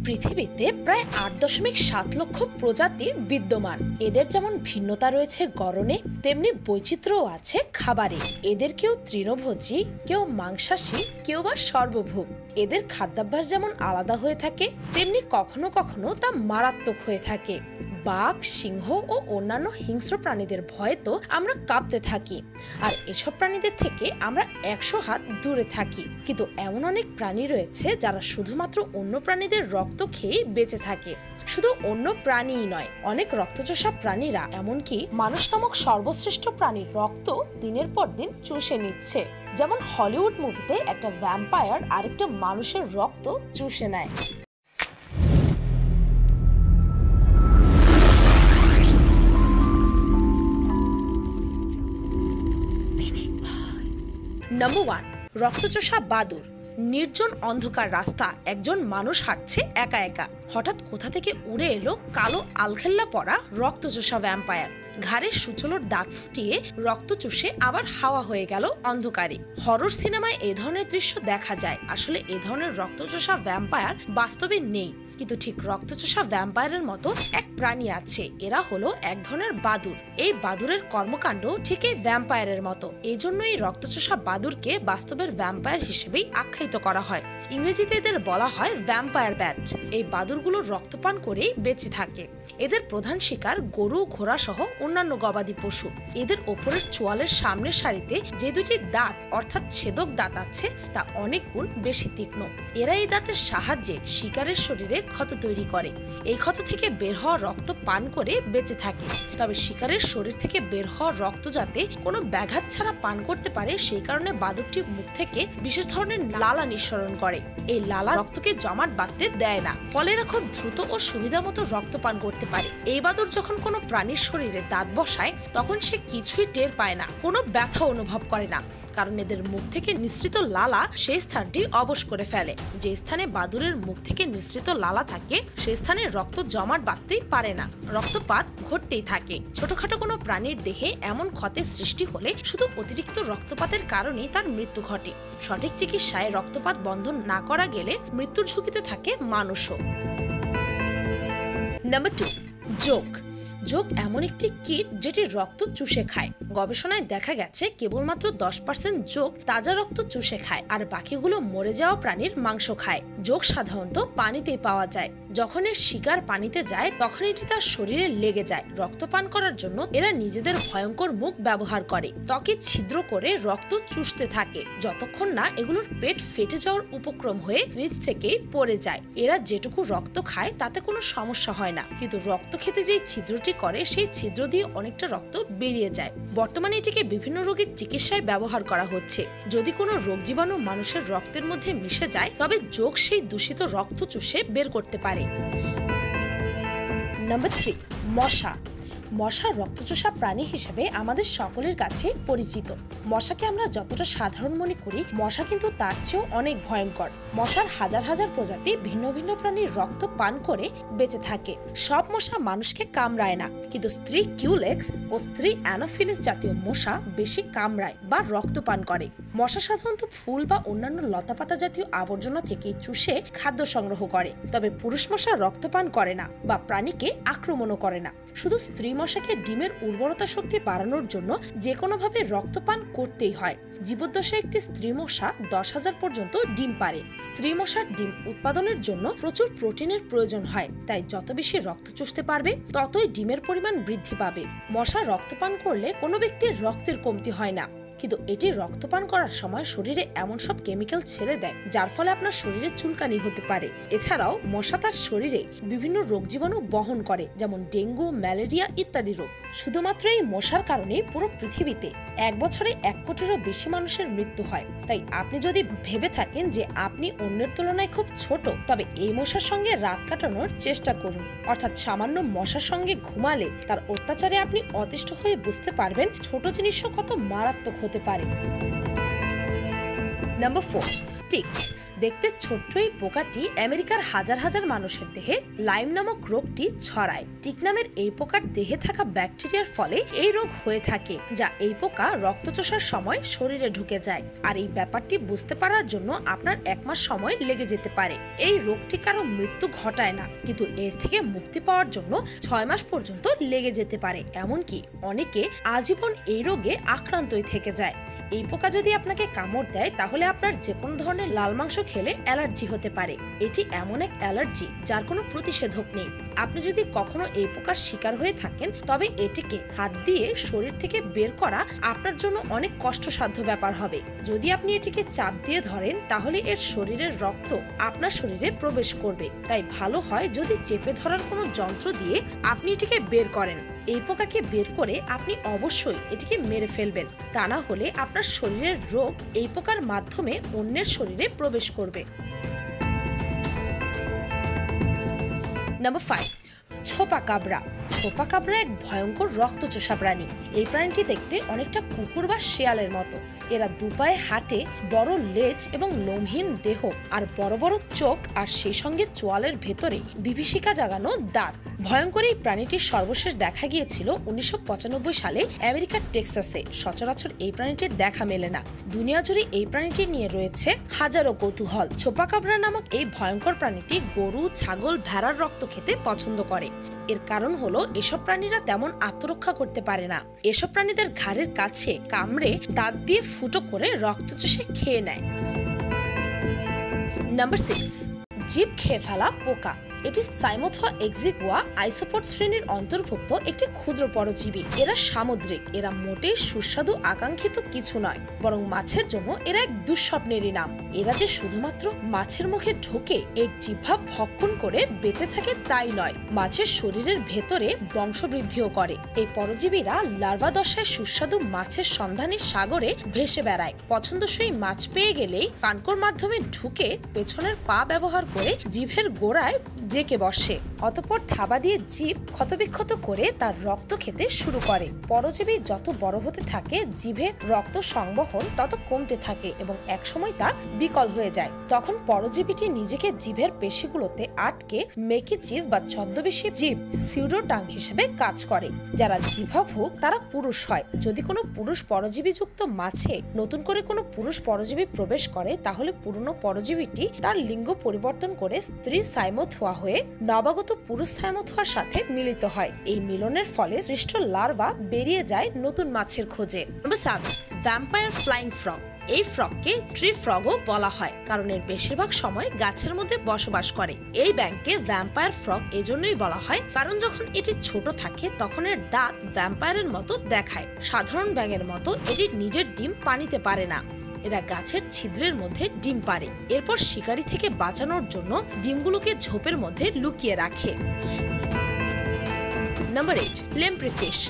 পৃথিবীতে প্রায় ৮.৭ লক্ষ প্রজাতি বিদ্যমান। এদের যেমন ভিন্নতা রয়েছে গড়নে, তেমনি বৈচিত্র্যও আছে খাবারে। এদের কেউ তৃণভোজী, কেউ মাংসাশী, কেউ বা সর্বভুক। এদের খাদ্যাভ্যাস যেমন আলাদা হয়ে থাকে, তেমনি কখনো কখনো তা মারাত্মক হয়ে থাকে। বাঘ, সিংহ ও অন্যান্য হিংস্র প্রাণীদের ভয়ে তো আমরা কাঁপতে থাকি, আর এসব প্রাণীদের থেকে আমরা ১০০ হাত দূরে থাকি। কিন্তু এমন অনেক প্রাণী রয়েছে যারা শুধুমাত্র অন্য প্রাণীদের রক্ত খেয়ে বেঁচে থাকে। শুধু অন্য প্রাণীই নয়, অনেক রক্তচোষা প্রাণীরা এমনকি মানুষ নামক সর্বশ্রেষ্ঠ প্রাণীর রক্ত দিনের পর দিন চুষে নিচ্ছে। যেমন হলিউড মুভিতে একটা ভ্যাম্পায়ার আরেকটা মানুষের রক্ত চুষে নেয়। নাম্বার 1, রক্তচোষা বাদুড়। নির্জন অন্ধকার রাস্তা, একজন মানুষ হাঁটছে একা একা। হঠাৎ কোথা থেকে উড়ে এলো কালো আলখেল্লা পরা রক্তচোষা ভ্যাম্পায়ার। ঘাড়ে সুচলোর দাঁত ফুটিয়ে রক্ত চুষে আবার হাওয়া হয়ে গেল অন্ধকারে। হরর সিনেমায় এ ধরনের দৃশ্য দেখা যায়। আসলে এ ধরনের রক্তচোষা ভ্যাম্পায়ার বাস্তবে নেই, কিন্তু ঠিক রক্তচোষা ভ্যাম্পায়ারের মতো এক প্রাণী আছে। এরা হলো এক ধরনের বাদুড়। এই বাদুড়ের কর্মকাণ্ড ঠিক এই ভ্যাম্পায়ারের মতো। এই জন্য এই রক্তচোষা বাদুড়কে বাস্তবের ভ্যাম্পায়ার হিসেবেই আখ্যায়িত করা হয়। ইংরেজিতে এদের বলা হয় ভ্যাম্পায়ার ব্যাট। এই বাদুড়গুলো রক্তপান করেই বেঁচে থাকে। এদের প্রধান শিকার গরু, ঘোড়া সহ অন্যান্য গবাদি পশু। এদের ওপরের চোয়ালের সামনের সারিতে যে দুটি দাঁত অর্থাৎ ছেদক দাঁত আছে তা অনেক গুণ বেশি তীক্ষ্ণ। এরা এই দাঁতের সাহায্যে শিকারের শরীরে ক্ষত তৈরি করে। এই ক্ষত থেকে বের হওয়া রক্ত পান করে বেঁচে থাকে। তবে শিকারের শরীর থেকে বের হওয়া রক্ত যাতে কোনো ব্যাঘাত ছাড়া পান করতে পারে, সেই কারণে বাদুড়টি মুখ থেকে বিশেষ ধরনের লালা নিঃসরণ করে। এই লালা রক্তকে জমাট বাঁধতে দেয় না, ফলে এরা খুব দ্রুত ও সুবিধা মতো রক্ত পান করতে পারে। এই বাদুড় যখন কোনো প্রাণীর শরীরে দাঁত বসায় তখন সে কিছুই টের পায় না, কোনো ব্যথা অনুভব করে না, কারণ এদের মুখ থেকে নিঃসৃত লালা সেই স্থানটি অবশ করে ফেলে। যে স্থানে বাদুড়ের মুখ থেকে নিঃসৃত লালা থাকে সেই স্থানে রক্ত জমাট বাঁধতেই পারে না, রক্তপাত ঘটতেই থাকে। ছোটখাটো কোনো প্রাণীর দেহে এমন ক্ষতের সৃষ্টি হলে শুধু অতিরিক্ত রক্তপাতের কারণেই তার মৃত্যু ঘটে। সঠিক চিকিৎসায় রক্তপাত বন্ধ না করা গেলে মৃত্যুর ঝুঁকিতে থাকে মানুষও। নাম্বার 2, জোঁক। জোঁক এমন একটি কীট যেটি রক্ত চুষে খায়। গবেষণায় দেখা গেছে কেবলমাত্র 10% জোঁক তাজা রক্ত চুষে খায়, আর বাকিগুলো মরে যাওয়া প্রাণীর মাংস খায়। জোঁক সাধারণত পানিতেই পাওয়া যায়। যখন এর শিকার পানিতে যায় তখন এটি তার শরীরে লেগে যায়। রক্ত পান করার জন্য এরা নিজেদের ভয়ঙ্কর মুখ ব্যবহার করে। ত্বকে ছিদ্র করে রক্ত চুষতে থাকে যতক্ষণ না এগুলোর পেট ফেটে যাওয়ার উপক্রম হয়ে নিচ থেকেই পড়ে যায়। এরা যেটুকু রক্ত খায় তাতে কোনো সমস্যা হয় না, কিন্তু রক্ত খেতে যেই ছিদ্রটি করে সেই ছিদ্র দিয়ে অনেকটা রক্ত বেরিয়ে যায়। বর্তমানে এটিকে বিভিন্ন রোগের চিকিৎসায় ব্যবহার করা হচ্ছে। যদি কোনো রোগ জীবাণু মানুষের রক্তের মধ্যে মিশে যায় তবে জোঁক সেই দূষিত রক্ত চুষে বের করতে পারে। নাম্বার 3, মশা। মশা রক্তচোষা প্রাণী হিসেবে আমাদের সকলের কাছে পরিচিত। মশাকে আমরা যতটা সাধারণ মনে করি, মশা কিন্তু তার চেয়েও অনেক ভয়ঙ্কর। মশার হাজার হাজার প্রজাতি ভিন্ন ভিন্ন প্রাণীর রক্ত পান করে বেঁচে থাকে। সব মশা মানুষকে কামড়ায় না, কিন্তু স্ত্রী কিউলেক্স ও স্ত্রী অ্যানোফিলিস জাতীয় মশা বেশি কামড়ায় বা রক্ত পান করে। মশা সাধারণত ফুল বা অন্যান্য লতাপাতা জাতীয় আবর্জনা থেকে চুষে খাদ্য সংগ্রহ করে। তবে পুরুষ মশা রক্তপান করে না বা প্রাণীকে আক্রমণও করে না। শুধু স্ত্রী মশাকে ডিমের উর্বরতা শক্তি বাড়ানোর জন্য যে কোনোভাবে রক্তপান করতেই হয়। জীবদ্দশায় একটি স্ত্রী মশা 10,000 পর্যন্ত ডিম পারে। স্ত্রী মশার ডিম উৎপাদনের জন্য প্রচুর প্রোটিনের প্রয়োজন হয়, তাই যত বেশি রক্ত চুষতে পারবে ততই ডিমের পরিমাণ বৃদ্ধি পাবে। মশা রক্তপান করলে কোনো ব্যক্তির রক্তের কমতি হয় না, কিন্তু এটি রক্তপান করার সময় শরীরে এমন সব কেমিক্যাল ছেড়ে দেয় যার ফলে আপনার শরীরে চুলকানি হতে পারে। এছাড়াও মশা তার শরীরে বিভিন্ন রোগ জীবাণু বহন করে, যেমন ডেঙ্গু, ম্যালেরিয়া ইত্যাদি রোগ। শুধুমাত্র এই মশার কারণে পুরো পৃথিবীতে 1 বছরে 1 কোটিরও বেশি মানুষের মৃত্যু হয়। তাই আপনি যদি ভেবে থাকেন যে আপনি অন্যের তুলনায় খুব ছোট, তবে এই মশার সঙ্গে রাত কাটানোর চেষ্টা করুন। অর্থাৎ সামান্য মশার সঙ্গে ঘুমালে তার অত্যাচারে আপনি অতিষ্ঠ হয়ে বুঝতে পারবেন ছোট জিনিসও কত মারাত্মক হতে পারে। Number 4, tick. দেখতে ছোট্ট এই পোকাটি আমেরিকার হাজার হাজার মানুষের দেহে লাইম নামক রোগটি ছড়ায়। টিক নামের এই পোকার দেহে থাকা ব্যাকটেরিয়ার ফলে এই রোগ হয়ে থাকে, যা এই পোকা রক্তচোষার সময় শরীরে ঢুকে যায়। আর এই ব্যাপারটি বুঝতে পারার জন্য আপনার 1 মাস সময় লেগে যেতে পারে। এই রোগটি কারো মৃত্যু ঘটায় না, কিন্তু এর থেকে মুক্তি পাওয়ার জন্য 6 মাস পর্যন্ত লেগে যেতে পারে। এমনকি অনেকে আজীবন এই রোগে আক্রান্তই থেকে যায়। এই পোকা যদি আপনাকে কামড় দেয় তাহলে আপনার যে কোনো ধরনের লাল মাংস খেলে অ্যালার্জি হতে পারে। এটি এমন এক অ্যালার্জি যার কোনো প্রতিষেধক নেই। আপনি যদি কখনো এই পোকার শিকার হয়ে থাকেন তবে এটিকে হাত দিয়ে শরীর থেকে বের করা আপনার জন্য অনেক কষ্টসাধ্য ব্যাপার হবে। যদি আপনি এটিকে চাপ দিয়ে ধরেন তাহলে এর শরীরের রক্ত আপনার শরীরে প্রবেশ করবে। তাই ভালো হয় যদি চেপে ধরার কোনো যন্ত্র দিয়ে আপনি এটিকে বের করেন। এই পোকাকে বের করে আপনি অবশ্যই এটিকে মেরে ফেলবেন, তা না হলে আপনার শরীরের রোগ এই পোকার মাধ্যমে অন্যের শরীরে প্রবেশ করবে। নাম্বার 5, ছোপা কাবরা। ছোপা কাবরা এক ভয়ঙ্কর রক্তচোষা প্রাণী। এই প্রাণীটি দেখতে অনেকটা কুকুর বা শেয়ালের মতো। এরা দুপায়ে হাঁটে, বড় লেজ এবং লোমহীন দেহ, আর বড় বড় চোখ, আর সেই সঙ্গে চোয়ালের ভেতরে বিভীষিকা জাগানো দাঁত। ভয়ঙ্কর এই প্রাণীটির সর্বশেষ দেখা গিয়েছিল 1995 সালে আমেরিকার টেক্সাসে। সচরাচর এই প্রাণীটির দেখা মেলে না। দুনিয়া জুড়ে এই প্রাণীটি নিয়ে রয়েছে হাজারো কৌতূহল। ছোপা কাবরা নামক এই ভয়ঙ্কর প্রাণীটি গরু, ছাগল, ভেড়ার রক্ত খেতে পছন্দ করে। এর কারণ হলো এসব প্রাণীরা তেমন আত্মরক্ষা করতে পারে না। এসব প্রাণীদের ঘাড়ের কাছে কামড়ে দাঁত দিয়ে ফুটো করে রক্ত চুষে খেয়ে নেয়। নাম্বার 6, জিভ খেয়ে ফেলা পোকা। এটি সাইমোথা এক্সিগুয়া আইসোপড শ্রেণীর অন্তর্ভুক্ত একটি ক্ষুদ্র পরজীবী। এরা সামুদ্রিক। এরা মোটেই সুস্বাদু আকাঙ্ক্ষিত কিছু নয়, বরং মাছের জন্য এরা এক দুঃস্বপ্নেরই নাম। এরা যে শুধুমাত্র মাছের মুখে ঢোকে এর জিহ্বা ভক্ষণ করে বেঁচে থাকে তাই নয়, মাছের শরীরের ভেতরে বংশবৃদ্ধিও করে। এই পরজীবীরা লার্ভা দশায় সুস্বাদু মাছের সন্ধানে সাগরে ভেসে বেড়ায়। পছন্দসই মাছ পেয়ে গেলেই কানকোর মাধ্যমে ঢুকে পেছনের পা ব্যবহার করে জিভের গোড়ায় জেকে বসে। অতঃপর থাবা দিয়ে জিভ ক্ষতবিক্ষত করে তার রক্ত খেতে শুরু করে। পরজীবী যত বড় হতে থাকে জিভে রক্ত সংবহন তত কমতে থাকে এবং একসময় তা বিকল হয়ে যায়। তখন পরজীবীটি নিজেকে জিভের পেশিগুলোতে আটকে মেকি জিভ বা ছদ্মবেশী জিভ সিউডোটাং হিসেবে কাজ করে। যারা জিভাভুক তারা পুরুষ হয়। যদি কোনো পুরুষ পরজীবী যুক্ত মাছে নতুন করে কোনো পুরুষ পরজীবী প্রবেশ করে তাহলে পুরনো পরজীবীটি তার লিঙ্গ পরিবর্তন করে স্ত্রী সাইমোথোয়া হয়ে নবাগত পুরুষ সাইমোথোয়ার সাথে মিলিত হয়। এই মিলনের ফলে সৃষ্ট লার্ভা বেরিয়ে যায় নতুন মাছের খোঁজে। Number 7, vampire flying frog. এই ফ্রগকে ট্রি ফ্রগও বলা হয় কারণ এর বেশিরভাগ সময় গাছের মধ্যে বসবাস করে। এই ব্যাঙকে ভ্যাম্পায়ার ফ্রগ এজন্যই বলা হয় কারণ যখন এটি ছোট থাকে তখন এর দাঁত ভ্যাম্পায়ারের মতো দেখায়। সাধারণ ব্যাঙের মতো এটি নিজের ডিম পানিতে পারে না। এরা গাছের ছিদ্রের মধ্যে ডিম পাড়ে। এরপর শিকারি থেকে বাঁচানোর জন্য ডিমগুলোকে ঝোপের মধ্যে লুকিয়ে রাখে। Number 8, lamprey fish.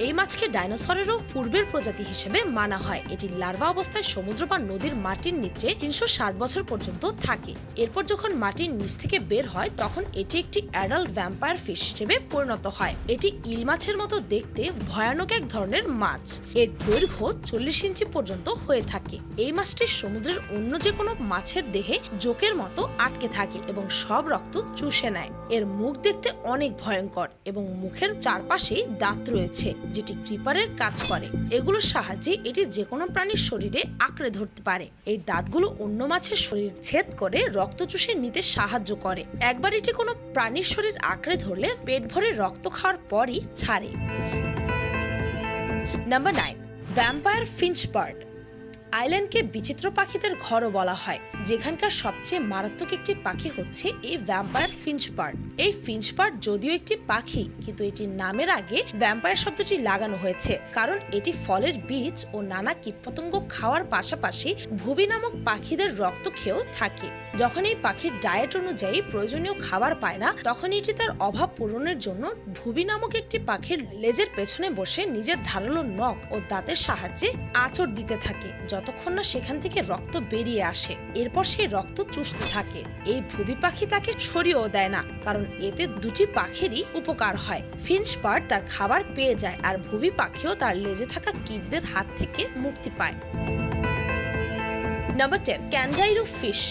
এই মাছকে ডাইনোসরেরও পূর্বের প্রজাতি হিসেবে মানা হয়। এটি লার্ভা অবস্থায় সমুদ্র বা নদীর মাটির নিচে 307 বছর পর্যন্ত থাকে। এরপর যখন মাটির নিচ থেকে বের হয় তখন এটি একটি অ্যাডাল্ট ভ্যাম্পায়ার ফিশ হিসেবে পরিণত হয়। এটি ইল মাছের মতো দেখতে ভয়ানক এক ধরনের মাছ। এর দৈর্ঘ্য 40 ইঞ্চি পর্যন্ত হয়ে থাকে। এই মাছটি সমুদ্রের অন্য যে কোনো মাছের দেহে জোকের মতো আটকে থাকে এবং সব রক্ত চুষে নেয়। এর মুখ দেখতে অনেক ভয়ঙ্কর এবং মুখের চারপাশে দাঁত রয়েছে যেটি ক্রিপারের কাজ করে। এগুলোর সাহায্যে এটি যে কোনো প্রাণীর শরীরে আঁকড়ে ধরতে পারে। এই দাঁতগুলো অন্য মাছের শরীর ছেদ করে রক্ত চুষে নিতে সাহায্য করে। একবার এটি কোনো প্রাণীর শরীর আঁকড়ে ধরলে পেট ভরে রক্ত খাওয়ার পরই ছাড়ে। Number 9, vampire finch bird. আইল্যান্ডকে বিচিত্র পাখিদের ঘরও বলা হয়। যেখানকার সবচেয়ে মারাত্মক একটি পাখি হচ্ছে এই ভ্যাম্পায়ার ফিঞ্চ বার্ড। এই ফিঞ্চ বার্ড যদিও একটি পাখি কিন্তু এটির নামের আগে ভ্যাম্পায়ার শব্দটি লাগানো হয়েছে কারণ এটি ফলের বীজ ও নানা কীটপতঙ্গ খাওয়ার পাশাপাশি ভুবি নামক পাখিদের রক্ত খেয়েও থাকে। যখন এই পাখির ডায়েট অনুযায়ী প্রয়োজনীয় খাবার পায় না তখন এটি তার অভাব পূরণের জন্য ভুবি নামক একটি পাখির লেজের পেছনে বসে নিজের ধারালো নখ ও দাঁতের সাহায্যে আঁচড় দিতে থাকে যতক্ষণ না সেখান থেকে রক্ত বেরিয়ে আসে। এরপর সেই রক্ত চুষতে থাকে। এই ভুবি পাখি তাকে ছড়িয়েও দেয় না কারণ এতে দুটি পাখিরই উপকার হয়। ফিঞ্চ বার্ড তার খাবার পেয়ে যায় আর ভুবি পাখিও তার লেজে থাকা কীটদের হাত থেকে মুক্তি পায়। Number 10, candiru fish.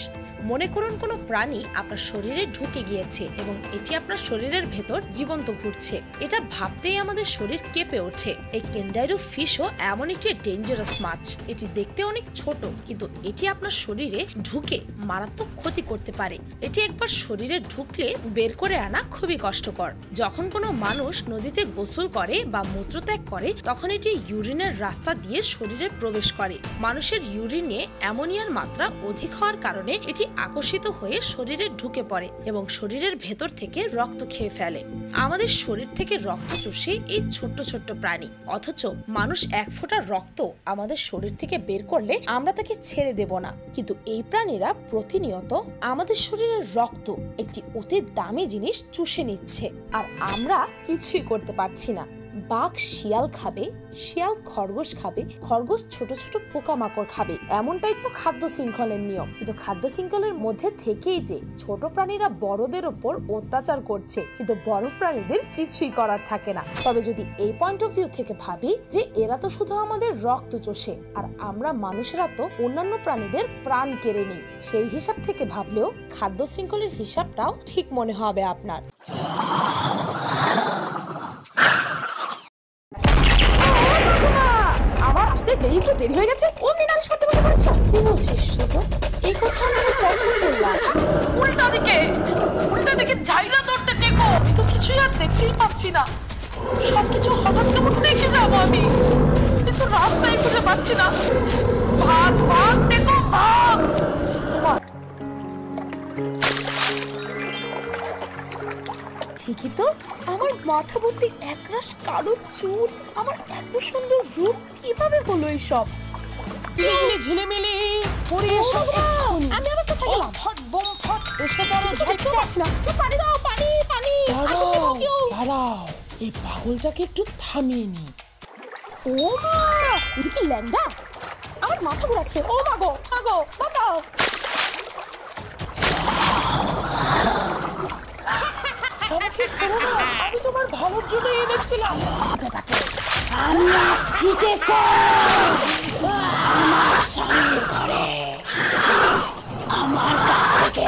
মনে করুন কোনো প্রাণী আপনার শরীরে ঢুকে গিয়েছে এবং এটি আপনার শরীরের ভেতর জীবন্ত ঘুরছে। এটা ভাবতেই আমাদের শরীর কেঁপে ওঠে। এই কেন্ডাইরো ফিশও এমন একটি ডেঞ্জারাস মাছ। এটি দেখতে অনেক ছোট, কিন্তু এটি আপনার শরীরে ঢুকে মারাত্মক ক্ষতি করতে পারে। এটি একবার শরীরে ঢুকলে বের করে আনা খুবই কষ্টকর। যখন কোনো মানুষ নদীতে গোসল করে বা মূত্রত্যাগ করে, তখন এটি ইউরিনের রাস্তা দিয়ে শরীরে প্রবেশ করে। মানুষের ইউরিনে অ্যামোনিয়ার মাত্রা অধিক হওয়ার কারণে এটি আকর্ষিত হয়ে শরীরে ঢুকে পড়ে এবং শরীরের ভেতর থেকে রক্ত খেয়ে ফেলে। আমাদের শরীর থেকে রক্ত চুষে এই ছোট্ট ছোট্ট প্রাণী। অথচ মানুষ এক ফোঁটা রক্ত আমাদের শরীর থেকে বের করলে আমরা তাকে ছেড়ে দেব না, কিন্তু এই প্রাণীরা প্রতিনিয়ত আমাদের শরীরের রক্ত, একটি অতি দামি জিনিস, চুষে নিচ্ছে আর আমরা কিছুই করতে পারছি না। বাঘ শিয়াল খাবে, শিয়াল খরগোশ খাবে, খরগোশ ছোট ছোট পোকামাকড় খাবে। এমনটাই তো খাদ্য শৃঙ্খলের নিয়ম। কিন্তু খাদ্য শৃঙ্খলের মধ্যে থেকেই যে ছোট প্রাণীরা বড়দের ওপর অত্যাচার করছে, কিন্তু বড় প্রাণীদের কিছুই করার থাকে না। তবে যদি এই পয়েন্ট অফ ভিউ থেকে ভাবি যে এরা তো শুধু আমাদের রক্ত চষে, আর আমরা মানুষেরা তো অন্যান্য প্রাণীদের প্রাণ কেড়ে নিই, সেই হিসাব থেকে ভাবলেও খাদ্য শৃঙ্খলের হিসাবটাও ঠিক মনে হবে আপনার। একটু দেরি হয়ে গেছে, অমনি নালিশ করতে বসে পড়েছ। কি বলছিস ছোট? এই কথা আমি কখন বললাম? উল্টা দিকে ঝাইলা ধরতে টেকো। আমি তো কিছুই আর দেখতেই পাচ্ছি না। সবকিছু হঠাৎ কেমন দেখে যাবো আমি? কিন্তু রাস্তায় খুঁজে পাচ্ছি না। ভাগ টেকো, ভাগ। ঠিকই তো, আমার মাথা ভর্তি একরাশ কালো চুল, আমার এত সুন্দর রূপ কিভাবে হলো এইসব? ঝিলিমিলি পড়িয়ে সব আমি আবার কোথায় গেলাম? ফট বোম ফট এসে পড়ো, দেখতে পাচ্ছি না। কেউ পানি দাও, পানি। দাঁড়াও, এই পাগলটাকে একটু থামিয়ে নি। ও মা, এটা কি ল্যান্ডা? আমার মাথা ঘুরাচ্ছে। ও মাগো, বাঁচাও। আমি তোমার ভালোর জন্য এনেছিলাম। আমি আসছি টেকো, আমার স্বামীর ঘরে, আমার কাছ থেকে।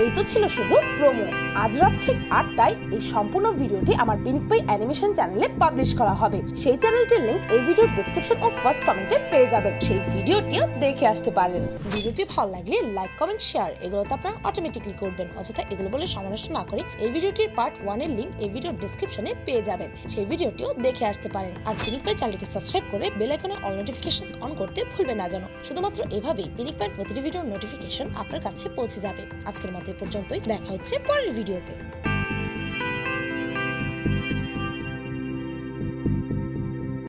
এই তো ছিল শুধু প্রোমো। আজ রাত ঠিক 8টায় এই সম্পূর্ণ ভিডিওটি আমার পিনিকপাই অ্যানিমেশন চ্যানেলে পাবলিশ করা হবে। সেই চ্যানেলটির লিংক এই ভিডিওর ডেসক্রিপশন ও ফার্স্ট কমেন্টে পেয়ে যাবেন। সেই ভিডিওটিও দেখে আসতে পারেন। ভিডিওটি ভালো লাগলে লাইক, কমেন্ট, শেয়ার এগুলো তো আপনারা অটোমেটিকলি করবেন। অযথা এগুলো বলে সময় নষ্ট না করে এই ভিডিওটির পার্ট 1 এর লিংক এই ভিডিওর ডেসক্রিপশনে পেয়ে যাবেন। সেই ভিডিওটিও দেখে আসতে পারেন। আর পিনিকপাই চ্যানেলকে সাবস্ক্রাইব করে বেল আইকনে অল নোটিফিকেশনস অন করতে ভুলবেন না যেন। শুধুমাত্র এভাবেই পিনিকপাইয়ের প্রতিটি ভিডিওর নোটিফিকেশন আপনার কাছে পৌঁছে যাবে। আজকের মতো এই পর্যন্তই, দেখা হচ্ছে পরের ভিডিওতে।